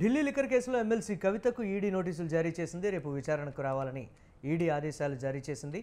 Delhi liquor కేసులో MLC కవితకు ED నోటీసులు జారీ చేసింది. రేపు విచారణకు రావాలని ఈడీ ఆదేశాలు జారీ చేసింది.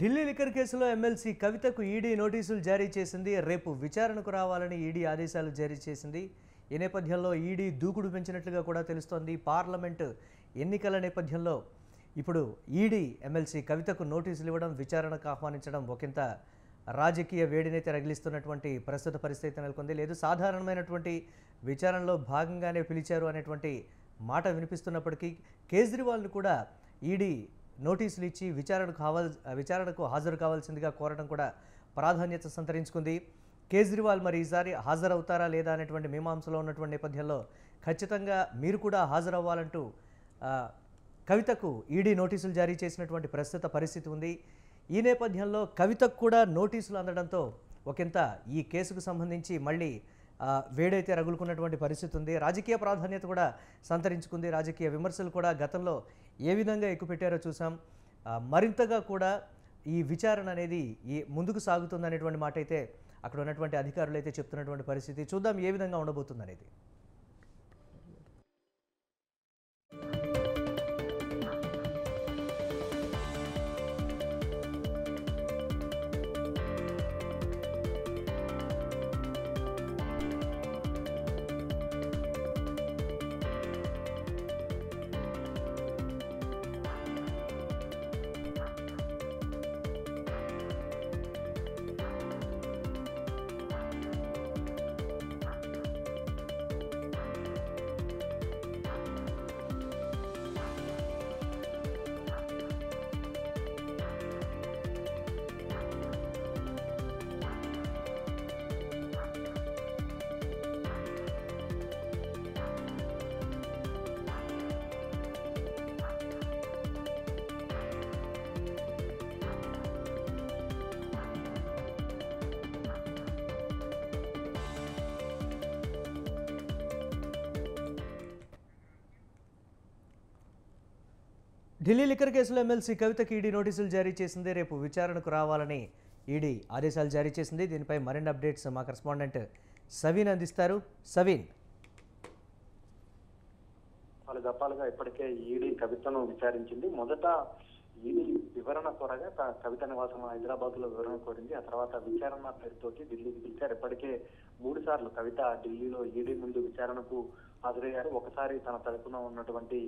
ఢిల్లీ లిక్కర్ కేసులో ఎమ్మెల్సీ కవితకు ఈడీ నోటీసులు జారీ చేసింది. రేపు విచారణకు రావాలని ఈడీ ఆదేశాలు జారీ చేసింది. ఈ నేపథ్యంలో ఈడీ దూకుడు పెంచినట్లుగా కూడా తెలుస్తోంది. పార్లమెంటు ఎన్నికల నేపథ్యంలో ఇప్పుడు ఈడీ ఎమ్మెల్సీ కవితకు నోటీసులు ఇవ్వడం, విచారణకు ఆహ్వానించడం ఒకంత రాజకీయ వేడినైతే రగిలిస్తున్నటువంటి ప్రస్తుత పరిస్థితి నెలకొంది. లేదు సాధారణమైనటువంటి విచారణలో భాగంగానే పిలిచారు అనేటువంటి మాట వినిపిస్తున్నప్పటికీ కేజ్రీవాల్ను కూడా ఈడీ నోటీసులు ఇచ్చి విచారణకు హాజరు కావాల్సిందిగా కోరడం కూడా ప్రాధాన్యత సంతరించుకుంది. కేజ్రీవాల్ మరి ఈసారి హాజరవుతారా లేదా అనేటువంటి మీమాంసలో ఉన్నటువంటి నేపథ్యంలో ఖచ్చితంగా మీరు కూడా హాజరవ్వాలంటూ కవితకు ఈడీ నోటీసులు జారీ చేసినటువంటి ప్రస్తుత పరిస్థితి ఉంది. ఈ నేపథ్యంలో కవితకు కూడా నోటీసులు అందడంతో ఒకంత ఈ కేసుకు సంబంధించి మళ్ళీ వేడైతే రగులుకున్నటువంటి పరిస్థితి ఉంది. రాజకీయ ప్రాధాన్యత కూడా సంతరించుకుంది. రాజకీయ విమర్శలు కూడా గతంలో ఏ విధంగా ఎక్కుపెట్టారో చూసాం. మరింతగా కూడా ఈ విచారణ అనేది ముందుకు సాగుతుందనేటువంటి మాట అయితే అక్కడ ఉన్నటువంటి అధికారులు అయితే చెప్తున్నటువంటి పరిస్థితి. చూద్దాం ఏ విధంగా ఉండబోతుంది అనేది. ఢిల్లీ లిక్కర్ కేసులో ఎమ్మెల్సీ కవితకు ఈడీ నోటీసులు జారీ చేసింది. రేపు విచారణకు రావాలని ఈడీ ఆదేశాలు జారీ చేసింది. దీనిపై మరిన్ని అప్డేట్స్ మా కరెస్పాండెంట్ సవీన్ అందిస్తారు. సవీన్, పలు దఫాలుగా ఇప్పటికే ఈడీ కవితను విచారించింది. మొదట ఈడీ వివరణ కోరగా కవిత నివాసం హైదరాబాద్ లో వివరణ కోరింది. ఆ తర్వాత విచారణ పేరుతోటి ఢిల్లీకి పిలిచారు. ఇప్పటికే 3 సార్లు కవిత ఢిల్లీలో ఈడీ ముందు విచారణకు హాజరయ్యారు. ఒకసారి తన తరపున ఉన్నటువంటి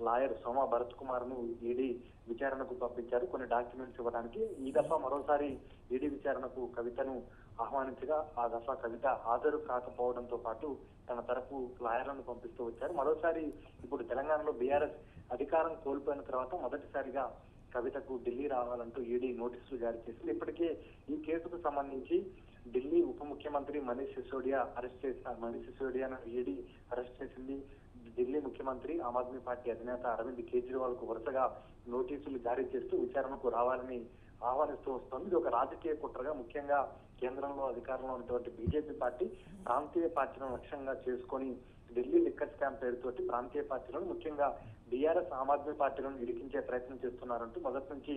లాయర్ సోమా భరత్ కుమార్ ను ఈడీ విచారణకు పంపించారు కొన్ని డాక్యుమెంట్స్ ఇవ్వడానికి. ఈ దఫా మరోసారి ఈడీ విచారణకు కవితను ఆహ్వానించగా ఆ దఫా కవిత హాజరు కాకపోవడంతో పాటు తన తరపు లాయర్లను పంపిస్తూ వచ్చారు. మరోసారి ఇప్పుడు తెలంగాణలో బీఆర్ఎస్ అధికారం కోల్పోయిన తర్వాత మొదటిసారిగా కవితకు ఢిల్లీ రావాలంటూ ఈడీ నోటీసులు జారీ చేసింది. ఇప్పటికే ఈ కేసుకు సంబంధించి ఢిల్లీ ఉప ముఖ్యమంత్రి మనీష్ సిసోడియాను ఈడీ అరెస్ట్ చేసింది. ఢిల్లీ ముఖ్యమంత్రి ఆమ్ ఆద్మీ పార్టీ అధినేత అరవింద్ కేజ్రీవాల్ కు వరుసగా నోటీసులు జారీ చేస్తూ విచారణకు రావాలని ఆహ్వానిస్తూ వస్తోంది. ఇది ఒక రాజకీయ కుట్రగా, ముఖ్యంగా కేంద్రంలో అధికారంలో ఉన్నటువంటి బీజేపీ పార్టీ ప్రాంతీయ పార్టీలను లక్ష్యంగా చేసుకొని ఢిల్లీ లిక్కర్ స్కామ్ పేరుతోటి ప్రాంతీయ పార్టీలను ముఖ్యంగా బీఆర్ఎస్ ఆమ్ ఆద్మీ పార్టీలను ఇరికించే ప్రయత్నం చేస్తున్నారంటూ మొదటి నుంచి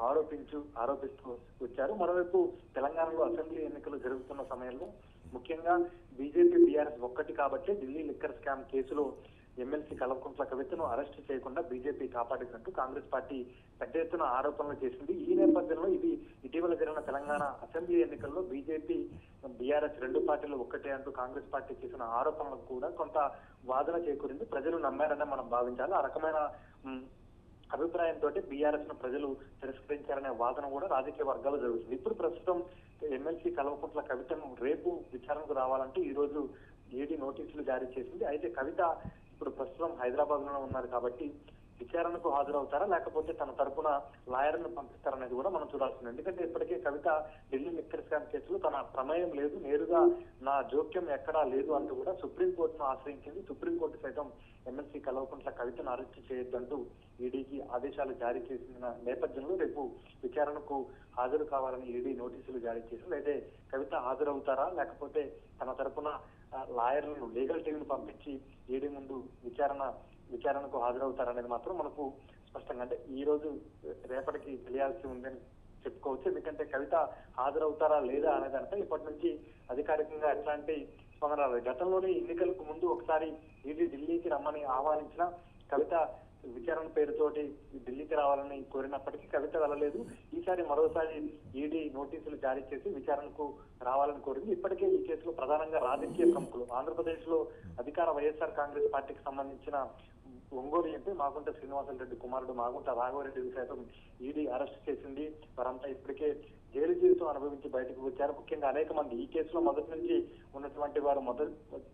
ఆరోపిస్తూ వచ్చారు. మరోవైపు తెలంగాణలో అసెంబ్లీ ఎన్నికలు జరుగుతున్న సమయంలో ముఖ్యంగా బీజేపీ బీఆర్ఎస్ ఒక్కటి కాబట్టి ఢిల్లీ లిక్కర్ స్కామ్ కేసులో ఎమ్మెల్సీ కల్వకుంట్ల కవితను అరెస్టు చేయకుండా బీజేపీ కాపాడినట్టు కాంగ్రెస్ పార్టీ పెద్ద ఎత్తున ఆరోపణలు చేసింది. ఈ నేపథ్యంలో ఇది ఇటీవల జరిగిన తెలంగాణ అసెంబ్లీ ఎన్నికల్లో బీజేపీ బీఆర్ఎస్ రెండు పార్టీలు ఒక్కటే అంటూ కాంగ్రెస్ పార్టీ చేసిన ఆరోపణలకు కూడా కొంత వాదన చేకూరింది. ప్రజలు నమ్మారనే మనం భావించాలి. ఆ రకమైన అభిప్రాయంతో బీఆర్ఎస్ ను ప్రజలు తిరస్కరించారనే వాదన కూడా రాజకీయ వర్గాలు జరుగుతుంది. ఇప్పుడు ప్రస్తుతం ఎమ్మెల్సీ కల్వకుంట్ల కవితను రేపు విచారణకు రావాలంటూ ఈ రోజు ఈడీ నోటీసులు జారీ చేసింది. అయితే కవిత ఇప్పుడు ప్రస్తుతం హైదరాబాద్ లోనే ఉన్నారు కాబట్టి విచారణకు హాజరవుతారా లేకపోతే తన తరపున లాయర్ను పంపిస్తారనేది కూడా మనం చూడాల్సింది. ఎందుకంటే ఇప్పటికే కవిత ఢిల్లీ లిక్కర్ స్కామ్ కేసులో తన ప్రమేయం లేదు, నేరుగా నా జోక్యం ఎక్కడా లేదు అంటూ కూడా సుప్రీంకోర్టును ఆశ్రయించింది. సుప్రీంకోర్టు సైతం ఎమ్మెల్సీ కల్వకుంట్ల కవితను అరెస్టు చేయొద్దంటూ ఈడీకి ఆదేశాలు జారీ చేసిన నేపథ్యంలో రేపు విచారణకు హాజరు కావాలని ఈడీ నోటీసులు జారీ చేసింది. అయితే కవిత హాజరవుతారా లేకపోతే తన తరపున లాయర్లను లీగల్ టీంను పంపించి ఈడీ ముందు విచారణకు హాజరవుతారనేది మాత్రం మనకు స్పష్టంగా అంటే ఈ రోజు రేపటికి తెలియాల్సి ఉందని చెప్పుకోవచ్చు. ఎందుకంటే కవిత హాజరవుతారా లేదా అనేదంటే ఇప్పటి నుంచి అధికారికంగా ఎట్లాంటి స్పందన రాలేదు. గతంలోనే ఎన్నికలకు ముందు ఒకసారి ఈడీ ఢిల్లీకి రమ్మని ఆహ్వానించిన కవిత విచారణ పేరుతోటి ఢిల్లీకి రావాలని కోరినప్పటికీ కవిత వెళ్ళలేదు. ఈసారి మరోసారి ఈడీ నోటీసులు జారీ చేసి విచారణకు రావాలని కోరింది. ఇప్పటికే ఈ కేసులో ప్రధానంగా రాజకీయ ప్రముఖులు ఆంధ్రప్రదేశ్ లో అధికార వైఎస్ఆర్ కాంగ్రెస్ పార్టీకి సంబంధించిన ఒంగోలు ఎంపీ మాగుంట శ్రీనివాసరెడ్డి కుమారుడు మాగుంట రాఘవరెడ్డి సైతం ఈడీ అరెస్ట్ చేసింది. వారంతా ఇప్పటికే జైలు జీవితం అనుభవించి బయటకు వచ్చారు. ముఖ్యంగా అనేక మంది ఈ కేసులో మొదటి నుంచి ఉన్నటువంటి వారు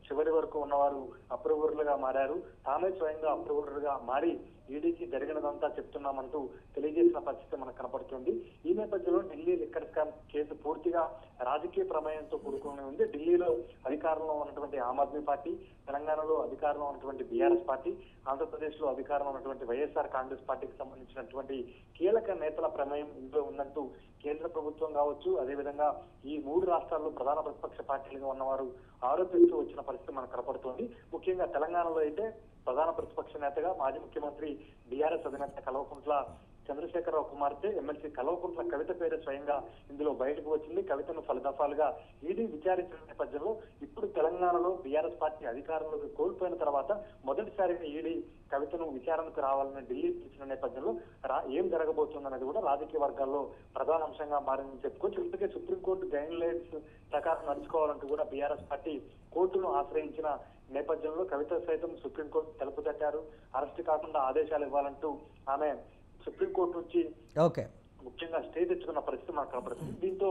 చివరి వరకు ఉన్నవారు అప్రూవర్లుగా మారారు. తామే స్వయంగా అప్రూవర్లుగా మారి ఈడీకి జరిగినదంతా చెప్తున్నామంటూ తెలియజేసిన పరిస్థితి మనకు కనపడుతుంది. ఈ నేపథ్యంలో ఢిల్లీ లిక్కర్ స్కామ్ కేసు పూర్తిగా రాజకీయ ప్రమేయంతో కూడుకుని ఉంది. ఢిల్లీలో అధికారంలో ఉన్నటువంటి ఆమ్ ఆద్మీ పార్టీ, తెలంగాణలో అధికారంలో ఉన్నటువంటి బీఆర్ఎస్ పార్టీ, ఆంధ్రప్రదేశ్ లో అధికారంలో ఉన్నటువంటి వైఎస్ఆర్ కాంగ్రెస్ పార్టీకి సంబంధించినటువంటి కీలక నేతల ప్రమేయం ఇందులో ఉందంటూ కేంద్ర ప్రభుత్వం కావచ్చు, అదేవిధంగా ఈ మూడు రాష్ట్రాల్లో ప్రధాన ప్రతిపక్ష పార్టీలుగా ఉన్నవారు ఆరోపిస్తూ వచ్చిన పరిస్థితి మనకు కనపడుతోంది. ముఖ్యంగా తెలంగాణలో అయితే ప్రధాన ప్రతిపక్ష నేతగా మాజీ ముఖ్యమంత్రి బీఆర్ఎస్ అధినేత కల్వకుంట్ల చంద్రశేఖరరావు కుమార్తె ఎమ్మెల్సీ కల్వకుంట్ల కవిత పేరు స్వయంగా ఇందులో బయటకు వచ్చింది. కవితను పలు దఫాలుగా ఈడీ విచారించిన నేపథ్యంలో ఇప్పుడు తెలంగాణలో బీఆర్ఎస్ పార్టీ అధికారంలోకి కోల్పోయిన తర్వాత మొదటిసారిగా ఈడీ కవితను విచారణకు రావాలని ఢిల్లీ పిలిచిన నేపథ్యంలో ఏం జరగబోతుందనేది కూడా రాజకీయ వర్గాల్లో ప్రధాన అంశంగా మారిందని చెప్పుకోవచ్చు. ఇప్పటికే సుప్రీంకోర్టు గైడ్ లైన్స్ ప్రకారం నడుచుకోవాలంటూ కూడా బీఆర్ఎస్ పార్టీ కోర్టును ఆశ్రయించిన నేపథ్యంలో కవిత సైతం సుప్రీంకోర్టు తలుపు తట్టారు. అరెస్టు కాకుండా ఆదేశాలు ఇవ్వాలంటూ ఆమె సుప్రీంకోర్టు నుంచి ముఖ్యంగా స్టే తెచ్చుకున్న పరిస్థితి మనకు కనపడుతుంది. దీంతో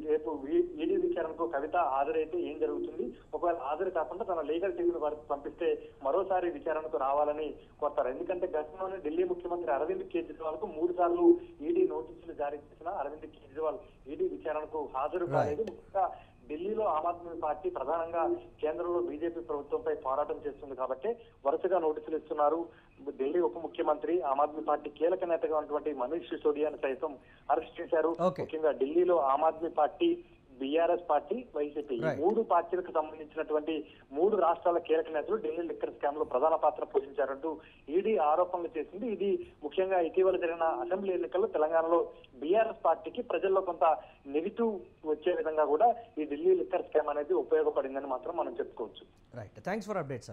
రేపు ఈడీ విచారణకు కవిత హాజరైతే ఏం జరుగుతుంది, ఒకవేళ హాజరు కాకుండా తన లీగల్ టీంను పంపిస్తే మరోసారి విచారణకు రావాలని కోరుతారు. ఎందుకంటే గతంలోనే ఢిల్లీ ముఖ్యమంత్రి అరవింద్ కేజ్రీవాల్ కు 3 సార్లు ఈడీ నోటీసులు జారీ చేసిన అరవింద్ కేజ్రీవాల్ ఈడీ విచారణకు హాజరు కాలేదు. ముఖ్యంగా ఢిల్లీలో ఆమ్ ఆద్మీ పార్టీ ప్రధానంగా కేంద్రంలో బీజేపీ ప్రభుత్వంపై పోరాటం చేస్తుంది కాబట్టి వరుసగా నోటీసులు ఇస్తున్నారు. ఢిల్లీ ఉప ముఖ్యమంత్రి ఆమ్ ఆద్మీ పార్టీ కీలక నేతగా ఉన్నటువంటి మనీష్ సిసోడియాని సైతం అరెస్ట్ చేశారు. ముఖ్యంగా ఢిల్లీలో Aam Aadmi party, BRS party, YCP ఈ 3 పార్టీలకు సంబంధించినటువంటి 3 రాష్ట్రాల కీలక నేతలు ఢిల్లీ లిక్కర్ స్కామ్ లో ప్రధాన పాత్ర పోషించారంటూ ఈడీ ఆరోపణలు చేసింది. ఇది ముఖ్యంగా ఇటీవల జరిగిన అసెంబ్లీ ఎన్నికల్లో తెలంగాణలో బీఆర్ఎస్ పార్టీకి ప్రజల్లో కొంత నెగిటివ్ వచ్చే విధంగా కూడా ఈ ఢిల్లీ లిక్కర్ స్కామ్ అనేది ఉపయోగపడిందని మాత్రం మనం చెప్పుకోవచ్చు. Right, thanks for updates.